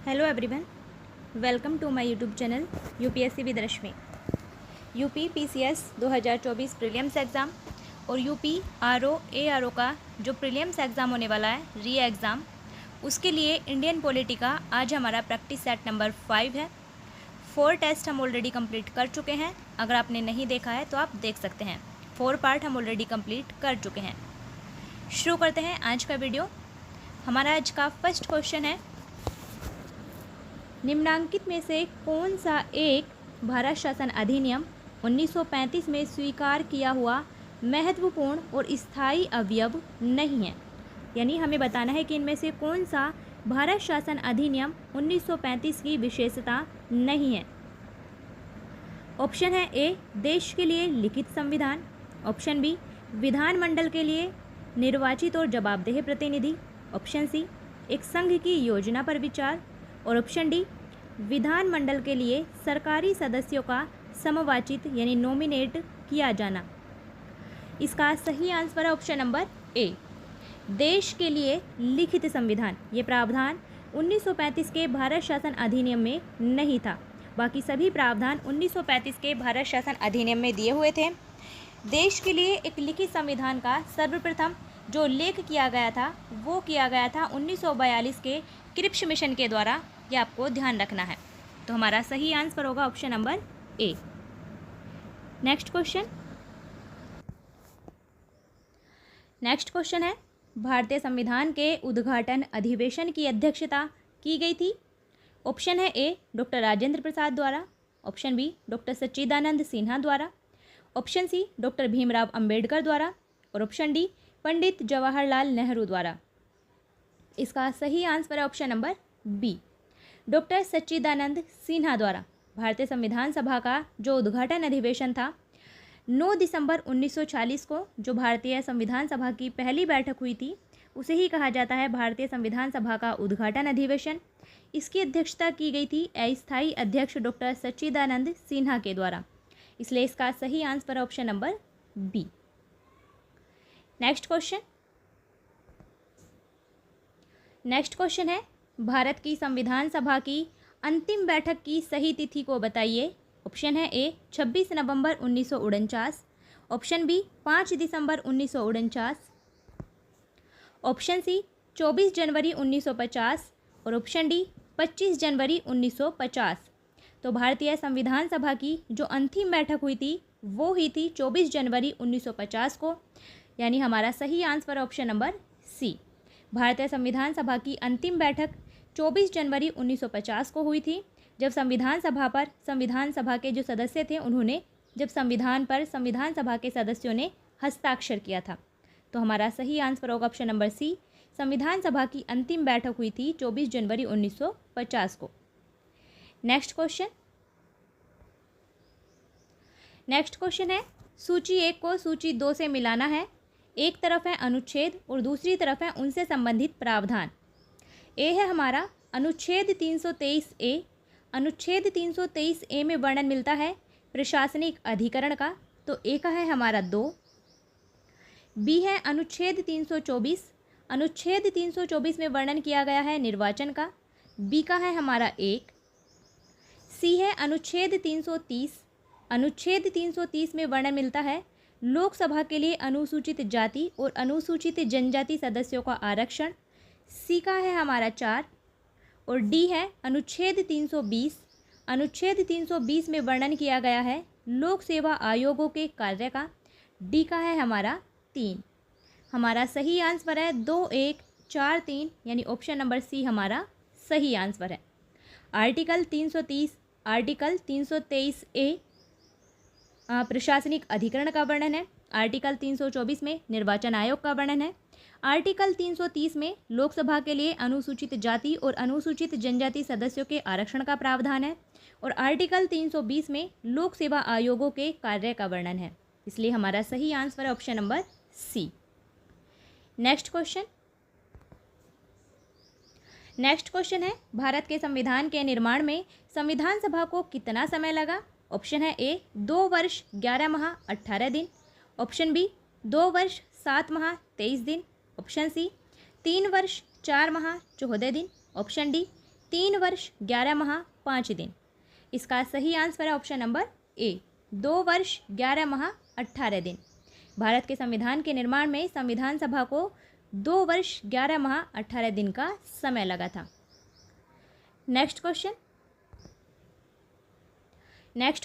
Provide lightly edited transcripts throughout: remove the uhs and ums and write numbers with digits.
Hello everyone, welcome to my YouTube channel UPSC with Rashmi. UP PCS 2024 prelims exam और UP RO ARO का जो prelims exam होने वाला है री एग्ज़ाम, उसके लिए इंडियन पॉलिटी का आज हमारा प्रैक्टिस सेट नंबर 5 है। 4 टेस्ट हम ऑलरेडी कंप्लीट कर चुके हैं। अगर आपने नहीं देखा है तो आप देख सकते हैं। 4 पार्ट हम ऑलरेडी कंप्लीट कर चुके हैं। शुरू करते हैं आज का वीडियो। हमारा आज का फर्स्ट क्वेश्चन है, निम्नांकित में से कौन सा एक भारत शासन अधिनियम 1935 में स्वीकार किया हुआ महत्वपूर्ण और स्थायी अवयव नहीं है। यानी हमें बताना है कि इनमें से कौन सा भारत शासन अधिनियम 1935 की विशेषता नहीं है। ऑप्शन है ए, देश के लिए लिखित संविधान। ऑप्शन बी, विधानमंडल के लिए निर्वाचित और जवाबदेह प्रतिनिधि। ऑप्शन सी, एक संघ की योजना पर विचार। और ऑप्शन डी, विधानमंडल के लिए सरकारी सदस्यों का समवाचित यानी नॉमिनेट किया जाना। इसका सही आंसर है ऑप्शन नंबर ए, देश के लिए लिखित संविधान। ये प्रावधान 1935 के भारत शासन अधिनियम में नहीं था। बाकी सभी प्रावधान 1935 के भारत शासन अधिनियम में दिए हुए थे। देश के लिए एक लिखित संविधान का सर्वप्रथम जो उल्लेख किया गया था वो किया गया था 1942 के क्रिप्स मिशन के द्वारा। ये आपको ध्यान रखना है। तो हमारा सही आंसर होगा option number A. Next question है, भारतीय संविधान के उद्घाटन अधिवेशन की अध्यक्षता की गई थी। ऑप्शन है ए, डॉक्टर राजेंद्र प्रसाद द्वारा। Option B, doctor Sachchidanand Sinha द्वारा। Option C, doctor Bhimrao Ambedkar द्वारा। और ऑप्शन डी, पंडित जवाहरलाल नेहरू द्वारा। इसका सही आंसर है option number B, doctor Sachchidanand Sinha द्वारा। भारतीय संविधान सभा का जो उद्घाटन अधिवेशन था 9 दिसंबर 1940 को जो भारतीय संविधान सभा की पहली बैठक हुई थी उसे ही कहा जाता है भारतीय संविधान सभा का उद्घाटन अधिवेशन। इसकी अध्यक्षता की गई थी अस्थायी अध्यक्ष डॉक्टर सच्चिदानंद सिन्हा के द्वारा। इसलिए इसका सही आंसर है option number B. Next question है, भारत की संविधान सभा की अंतिम बैठक की सही तिथि को बताइए। ऑप्शन है ए, 26 नवंबर 1949। ऑप्शन बी, 5 दिसंबर 1949। ऑप्शन सी, 24 जनवरी 1950। और ऑप्शन डी, 25 जनवरी 1950। तो भारतीय संविधान सभा की जो अंतिम बैठक हुई थी वो हुई थी 24 जनवरी 1950 को। यानी हमारा सही आंसर ऑप्शन नंबर सी, भारतीय संविधान सभा की अंतिम बैठक 24 जनवरी 1950 को हुई थी, जब संविधान सभा के जो सदस्य थे उन्होंने जब संविधान सभा के सदस्यों ने हस्ताक्षर किया था। तो हमारा सही आंसर होगा ऑप्शन नंबर सी, संविधान सभा की अंतिम बैठक हुई थी 24 जनवरी 1950 को। नेक्स्ट क्वेश्चन है, सूची 1 को सूची 2 से मिलाना है। एक तरफ है अनुच्छेद और दूसरी तरफ है उनसे संबंधित प्रावधान। ए है हमारा अनुच्छेद 323 ए। अनुच्छेद 323 ए में वर्णन मिलता है प्रशासनिक अधिकरण का, तो ए का है हमारा 2। बी है अनुच्छेद 324। अनुच्छेद 324 में वर्णन किया गया है निर्वाचन का, बी का है हमारा 1। सी है अनुच्छेद 330। अनुच्छेद 330 में वर्णन मिलता है लोकसभा के लिए अनुसूचित जाति और अनुसूचित जनजाति सदस्यों का आरक्षण, सी का है हमारा 4। और डी है अनुच्छेद 320। अनुच्छेद 320 में वर्णन किया गया है लोक सेवा आयोगों के कार्य का, डी का है हमारा 3। हमारा सही आंसर है 2, 1, 4, 3 यानी ऑप्शन नंबर सी हमारा सही आंसर है। आर्टिकल 323 ए प्रशासनिक अधिकरण का वर्णन है। आर्टिकल 324 में निर्वाचन आयोग का वर्णन है। आर्टिकल 330 में लोकसभा के लिए अनुसूचित जाति और अनुसूचित जनजाति सदस्यों के आरक्षण का प्रावधान है। और आर्टिकल 320 में लोक सेवा आयोगों के कार्य का वर्णन है। इसलिए हमारा सही आंसर है option number C. Next question है, भारत के संविधान के निर्माण में संविधान सभा को कितना समय लगा। ऑप्शन है ए, 2 वर्ष 11 माह 18 दिन। ऑप्शन बी, 2 वर्ष 7 माह 23 दिन। ऑप्शन सी, 3 वर्ष 4 माह 14 दिन। ऑप्शन डी, 3 वर्ष 11 माह 5 दिन। इसका सही आंसर है ऑप्शन नंबर ए, 2 वर्ष 11 माह 18 दिन। भारत के संविधान के निर्माण में संविधान सभा को 2 वर्ष 11 माह 18 दिन का समय लगा था। नेक्स्ट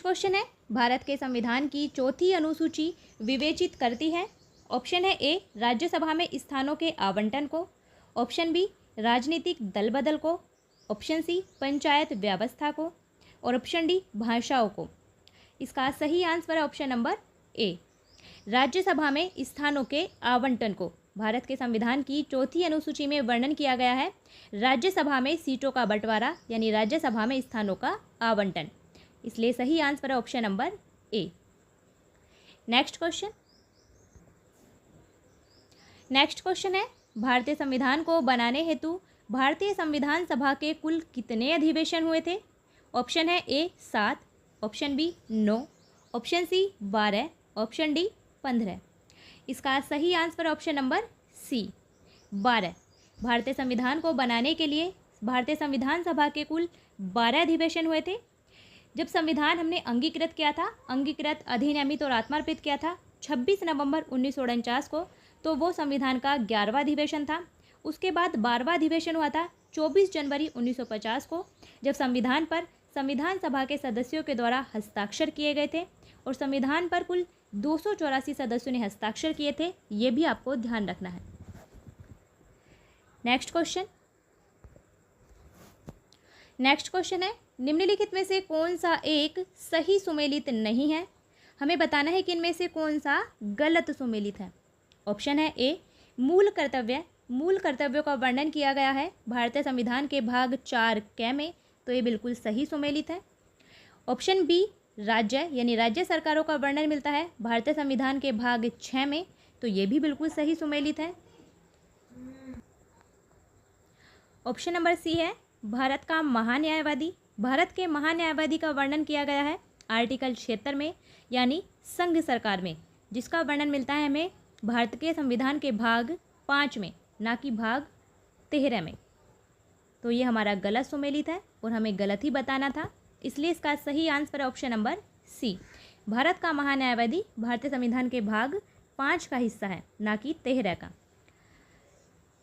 क्वेश्चन है, भारत के संविधान की चौथी अनुसूची विवेचित करती है। ऑप्शन है ए, राज्यसभा में स्थानों के आवंटन को। ऑप्शन बी, राजनीतिक दल बदल को। ऑप्शन सी, पंचायत व्यवस्था को। और ऑप्शन डी, भाषाओं को। इसका सही आंसर है ऑप्शन नंबर ए, राज्यसभा में स्थानों के आवंटन को। भारत के संविधान की चौथी अनुसूची में वर्णन किया गया है राज्यसभा में सीटों का बंटवारा, यानी राज्यसभा में स्थानों का आवंटन। इसलिए सही आंसर है option number A. Next question है, भारतीय संविधान को बनाने हेतु भारतीय संविधान सभा के कुल कितने अधिवेशन हुए थे? ऑप्शन है A, 7। Option B, 9। Option C, 12। Option D, 15। इसका सही आंसर ऑप्शन नंबर सी, 12। भारतीय संविधान को बनाने के लिए भारतीय संविधान सभा के कुल 12 अधिवेशन हुए थे। जब संविधान हमने अंगीकृत किया था, अंगीकृत, अधिनियमित और आत्मार्पित किया था 26 नवंबर 1949 को, तो वो संविधान का 11वां अधिवेशन था। उसके बाद 12वां अधिवेशन हुआ था 24 जनवरी 1950 को, जब संविधान पर संविधान सभा के सदस्यों के द्वारा हस्ताक्षर किए गए थे। और संविधान पर कुल 284 सदस्यों ने हस्ताक्षर किए थे, ये भी आपको ध्यान रखना है। नेक्स्ट क्वेश्चन है, निम्नलिखित में से कौन सा एक सही सुमेलित नहीं है? हमें बताना है कि इनमें से कौन सा गलत सुमेलित है। ऑप्शन है ए, मूल कर्तव्य। मूल कर्तव्यों का वर्णन किया गया है भारतीय संविधान के भाग 4 क में, तो ये बिल्कुल सही सुमेलित है। ऑप्शन बी, राज्य, यानी राज्य सरकारों का वर्णन मिलता है भारतीय संविधान के भाग 6 में, तो ये भी बिल्कुल सही सुमेलित है। ऑप्शन नंबर सी है, भारत का महान्यायवादी। भारत के महान्यायवादी का वर्णन किया गया है आर्टिकल 76 में, यानी संघ सरकार में, जिसका वर्णन मिलता है हमें भारत के संविधान के भाग 5 में, ना कि भाग 13 में। तो ये हमारा गलत सुमेलित है और हमें गलत ही बताना था, इसलिए इसका सही आंसर है ऑप्शन नंबर सी, भारत का महान्यायवादी भारतीय संविधान के भाग 5 का हिस्सा है, ना कि 13 का।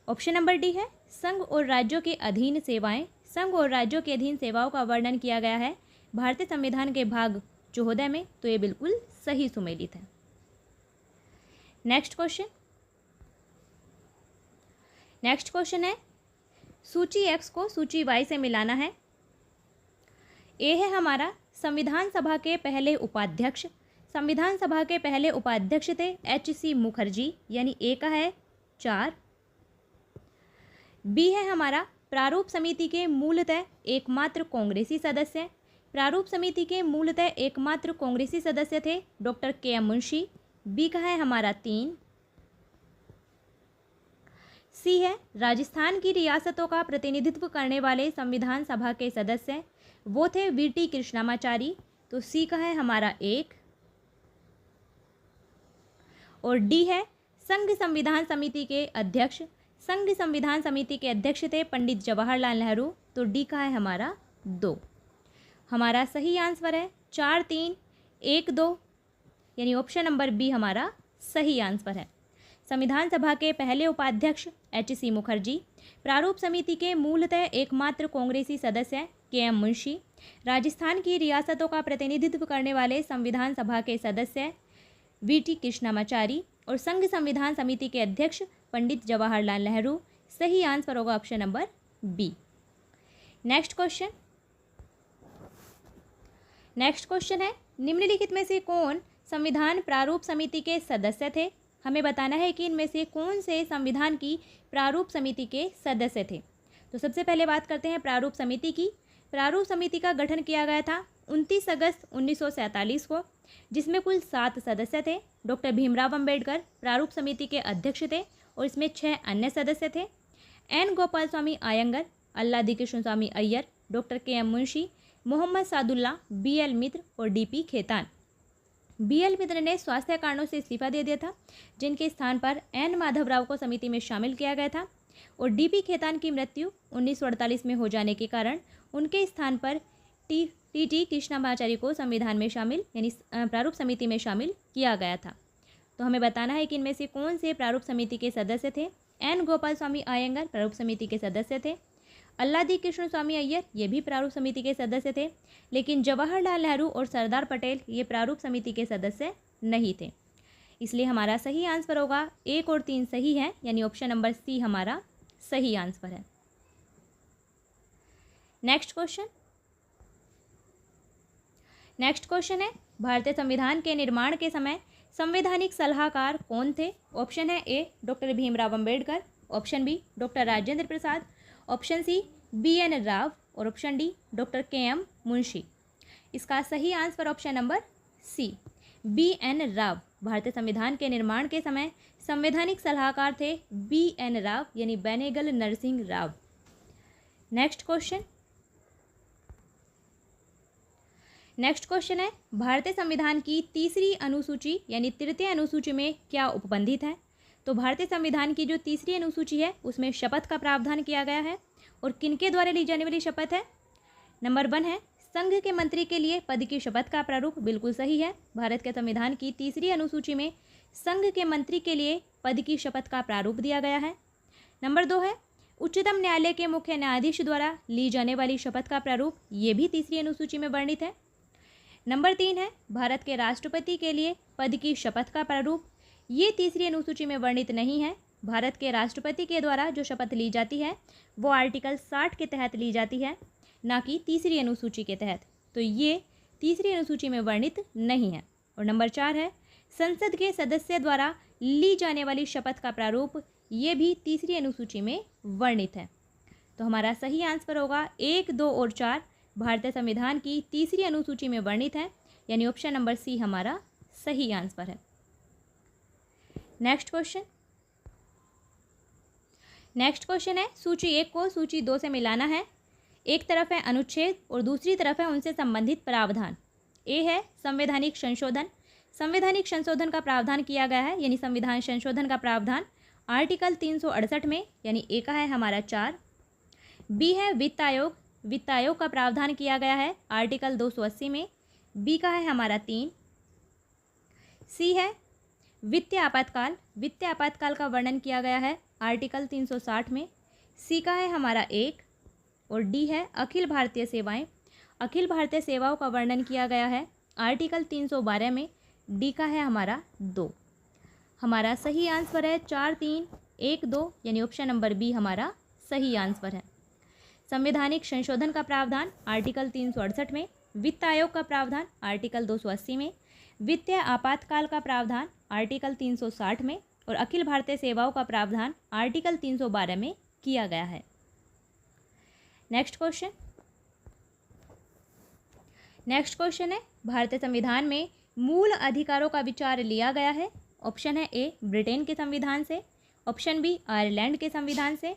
ऑप्शन नंबर डी है, संघ और राज्यों के अधीन सेवाएं। संघ और राज्यों के अधीन सेवाओं का वर्णन किया गया है भारतीय संविधान के भाग 14 में, तो ये बिल्कुल सही सुमेलित है। नेक्स्ट क्वेश्चन है, सूची एक्स को सूची वाई से मिलाना है। ए है हमारा संविधान सभा के पहले उपाध्यक्ष। संविधान सभा के पहले उपाध्यक्ष थे H.C. मुखर्जी, यानी ए का है 4। बी है हमारा प्रारूप समिति के मूलतः एकमात्र कांग्रेसी सदस्य। प्रारूप समिति के मूलतः एकमात्र कांग्रेसी सदस्य थे डॉक्टर K.M. मुंशी। बी का है हमारा 3। सी है राजस्थान की रियासतों का प्रतिनिधित्व करने वाले संविधान सभा के सदस्य, वो थे V.T. कृष्णामाचारी, तो सी का है हमारा 1। और डी है संघ संविधान समिति के अध्यक्ष। संघ संविधान समिति के अध्यक्ष थे पंडित जवाहरलाल नेहरू, तो डी का है हमारा 2। हमारा सही आंसर है 4, 3, 1, 2, यानी ऑप्शन नंबर बी हमारा सही आंसर है। संविधान सभा के पहले उपाध्यक्ष H.C. मुखर्जी, प्रारूप समिति के मूलतः एकमात्र कांग्रेसी सदस्य K.M. मुंशी, राजस्थान की रियासतों का प्रतिनिधित्व करने वाले संविधान सभा के सदस्य V.T. कृष्णामाचारी और संघ संविधान समिति के अध्यक्ष पंडित जवाहरलाल नेहरू। सही आंसर होगा option number B. Next question है, निम्नलिखित में से कौन संविधान प्रारूप समिति के सदस्य थे? हमें बताना है कि इनमें से कौन से संविधान की प्रारूप समिति के सदस्य थे। तो सबसे पहले बात करते हैं प्रारूप समिति की। प्रारूप समिति का गठन किया गया था 29 अगस्त 1947 को, जिसमें कुल 7 सदस्य थे। डॉक्टर भीमराव अंबेडकर प्रारूप समिति के अध्यक्ष थे और इसमें 6 अन्य सदस्य थे। N Gopalaswami Ayyangar, Alladi Krishnaswami Ayyar, doctor K.M. Munshi, Mohammad Saadulla, B.L. Mitra और D.P. खेतान। B.L. मित्र ने स्वास्थ्य कारणों से इस्तीफा दे दिया था, जिनके स्थान पर N. माधवराव को समिति में शामिल किया गया था। और डीपी खेतान की मृत्यु 1948 में हो जाने के कारण उनके स्थान पर टी कृष्णमाचारी को संविधान में शामिल यानी प्रारूप समिति में शामिल किया गया था। तो हमें बताना है कि इनमें से कौन से प्रारूप समिति के सदस्य थे। एन गोपाल स्वामी अयंगर प्रारूप समिति के सदस्य थे। अल्लादी कृष्ण स्वामी अय्यर ये भी प्रारूप समिति के सदस्य थे, लेकिन जवाहरलाल नेहरू और सरदार पटेल ये प्रारूप समिति के सदस्य नहीं थे। इसलिए हमारा सही आंसर होगा 1 और 3 सही है, यानी ऑप्शन नंबर सी हमारा सही आंसर है। नेक्स्ट क्वेश्चन है भारतीय संविधान के निर्माण के समय संवैधानिक सलाहकार कौन थे। ऑप्शन है A doctor Bhimrao Ambedkar, option B doctor Rajendra Prasad, option C BN Rao और option D doctor KM Munshi. इसका सही answer option number C BN Rao. भारतीय संविधान के निर्माण के समय संवैधानिक सलाहकार थे BN राव यानी बेनेगल नरसिंह राव। नेक्स्ट क्वेश्चन है भारतीय संविधान की तीसरी अनुसूची यानी तृतीय अनुसूची में क्या उपबंधित है। तो भारतीय संविधान की जो तीसरी अनुसूची है उसमें शपथ का प्रावधान किया गया है, और किनके द्वारा ली जाने वाली शपथ है। नंबर 1 है संघ के मंत्री के लिए पद की शपथ का प्रारूप, बिल्कुल सही है। भारत के संविधान की तीसरी अनुसूची में संघ के मंत्री के लिए पद की शपथ का प्रारूप दिया गया है। नंबर 2 है उच्चतम न्यायालय के मुख्य न्यायाधीश द्वारा ली जाने वाली शपथ का प्रारूप, ये भी तीसरी अनुसूची में वर्णित है। नंबर 3 है भारत के राष्ट्रपति के लिए पद की शपथ का प्रारूप, ये तीसरी अनुसूची में वर्णित नहीं है। भारत के राष्ट्रपति के द्वारा जो शपथ ली जाती है वो आर्टिकल 60 के तहत ली जाती है, ना कि तीसरी अनुसूची के तहत, तो ये तीसरी अनुसूची में वर्णित नहीं है। और नंबर 4 है संसद के सदस्य द्वारा ली जाने वाली शपथ का प्रारूप, ये भी तीसरी अनुसूची में वर्णित है। तो हमारा सही आंसर होगा 1, 2 और 4 भारतीय संविधान की तीसरी अनुसूची में वर्णित है, यानी ऑप्शन नंबर सी हमारा सही आंसर है। नेक्स्ट क्वेश्चन है सूची 1 को सूची 2 से मिलाना है। एक तरफ है अनुच्छेद और दूसरी तरफ है उनसे संबंधित प्रावधान। ए है संवैधानिक संशोधन। संवैधानिक संशोधन का प्रावधान किया गया है, यानी संविधान संशोधन का प्रावधान आर्टिकल 368 में, यानी ए का है हमारा 4। बी है वित्त आयोग। वित्त आयोग का प्रावधान किया गया है आर्टिकल 280 में, बी का है हमारा 3। सी है वित्तीय आपातकाल। वित्तीय आपातकाल का वर्णन किया गया है आर्टिकल 360 में, सी का है हमारा 1। और डी है अखिल भारतीय सेवाएं। अखिल भारतीय सेवाओं का वर्णन किया गया है आर्टिकल 312 में, डी का है हमारा 2। हमारा सही आंसर है 4, 3, 1, 2, यानी ऑप्शन नंबर बी हमारा सही आंसर है। संवैधानिक संशोधन का प्रावधान आर्टिकल 368 में, वित्त आयोग का प्रावधान आर्टिकल 280 में, वित्तीय आपातकाल का प्रावधान आर्टिकल 360 में और अखिल भारतीय सेवाओं का प्रावधान आर्टिकल 312 में किया गया है। नेक्स्ट क्वेश्चन है भारतीय संविधान में मूल अधिकारों का विचार लिया गया है। ऑप्शन है ए ब्रिटेन के संविधान से, ऑप्शन बी आयरलैंड के संविधान से,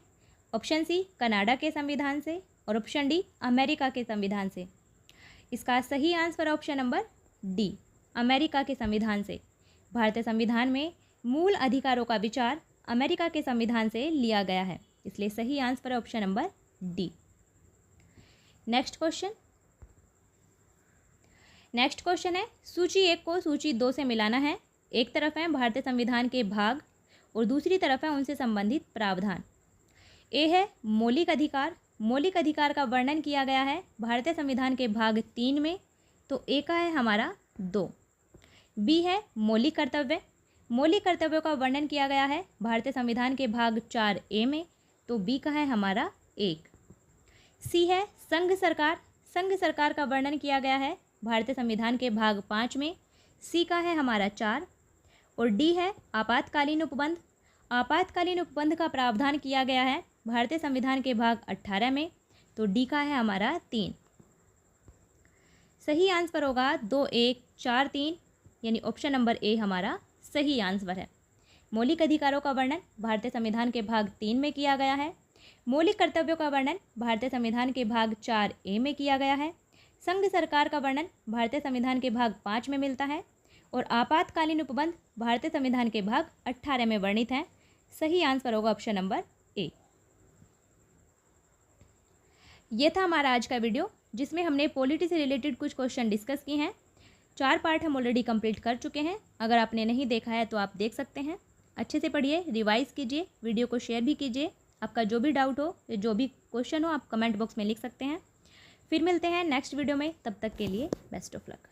ऑप्शन सी कनाडा के संविधान से और ऑप्शन डी अमेरिका के संविधान से। इसका सही answer option number D America के संविधान से। भारतीय संविधान में मूल अधिकारों का विचार अमेरिका के संविधान से लिया गया है, इसलिए सही answer option number D. Next question है सूची 1 को सूची 2 से मिलाना है। एक तरफ है भारतीय संविधान के भाग और दूसरी तरफ है उनसे संबंधित प्रावधान। ए है मौलिक अधिकार। मौलिक अधिकार का वर्णन किया गया है भारतीय संविधान के भाग 3 में, तो ए का है हमारा 2। बी है मौलिक कर्तव्य। मौलिक कर्तव्यों का वर्णन किया गया है भारतीय संविधान के भाग 4A में, तो बी का है हमारा 1। सी है संघ सरकार। संघ सरकार का वर्णन किया गया है भारतीय संविधान के भाग 5 में, सी का है हमारा 4। और डी है आपातकालीन उपबंध। आपातकालीन उपबंध का प्रावधान किया गया है भारतीय संविधान के भाग 18 में, तो डी का है हमारा 3। सही आंसर होगा 2, 1, 4, 3, यानी ऑप्शन नंबर ए हमारा सही आंसर है। मौलिक अधिकारों का वर्णन भारतीय संविधान के भाग 3 में किया गया है। मौलिक कर्तव्यों का वर्णन भारतीय संविधान के भाग 4A में किया गया है। संघ सरकार का वर्णन भारतीय संविधान के भाग 5 में मिलता है और आपातकालीन उपबंध भारतीय संविधान के भाग 18 में वर्णित है। सही आंसर होगा ऑप्शन नंबर ए। ये था हमारा आज का वीडियो, जिसमें हमने पॉलिटी से रिलेटेड कुछ क्वेश्चन डिस्कस किए हैं। 4 पार्ट हम ऑलरेडी कंप्लीट कर चुके हैं। अगर आपने नहीं देखा है तो आप देख सकते हैं। अच्छे से पढ़िए, रिवाइज़ कीजिए, वीडियो को शेयर भी कीजिए। आपका जो भी डाउट हो, जो भी क्वेश्चन हो, आप कमेंट बॉक्स में लिख सकते हैं। फिर मिलते हैं नेक्स्ट वीडियो में। तब तक के लिए बेस्ट ऑफ लक।